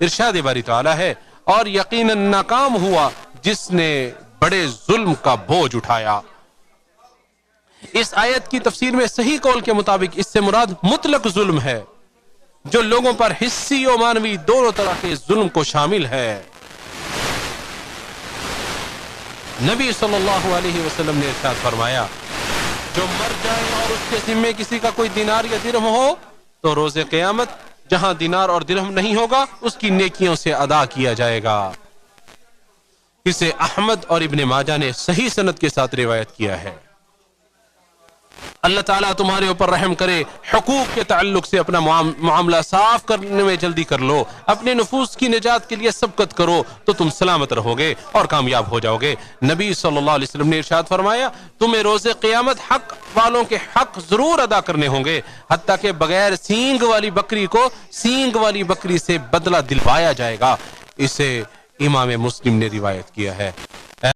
ارشاد باری تعالی ہے اور یقیناً ناکام ہوا جس نے بڑے ظلم کا بوجھ اٹھایا۔ اس آیت کی تفسیر میں صحیح قول کے مطابق اس سے مراد مطلق ظلم ہے جو لوگوں پر حسی و معنوی دونوں طرح کے ظلم کو شامل ہے۔ نبی صلی اللہ علیہ وسلم نے ارشاد فرمایا جو مر جائے اور اس کے ذمے کسی کا کوئی دینار یا درہم ہو تو روز قیامت جہاں دینار اور درہم نہیں ہوگا اس کی نیکیوں سے ادا کیا جائے گا۔ اسے احمد اور ابن ماجہ نے صحیح سند کے ساتھ روایت کیا ہے۔ اللہ تعالیٰ تمہارے اوپر رحم کرے، حقوق کے تعلق سے اپنا معاملہ صاف کرنے میں جلدی کر لو، اپنے نفوس کی نجات کے لیے سبقت کرو تو تم سلامت رہو گے اور کامیاب ہو جاؤ گے۔ نبی صلی اللہ علیہ وسلم نے ارشاد فرمایا تمہیں روز قیامت حق والوں کے حق ضرور ادا کرنے ہوں گے، حتیٰ کہ بغیر سینگ والی بکری کو سینگ والی بکری سے بدلہ دلوایا جائے گا۔ اسے امام مسلم نے روایت کیا ہے۔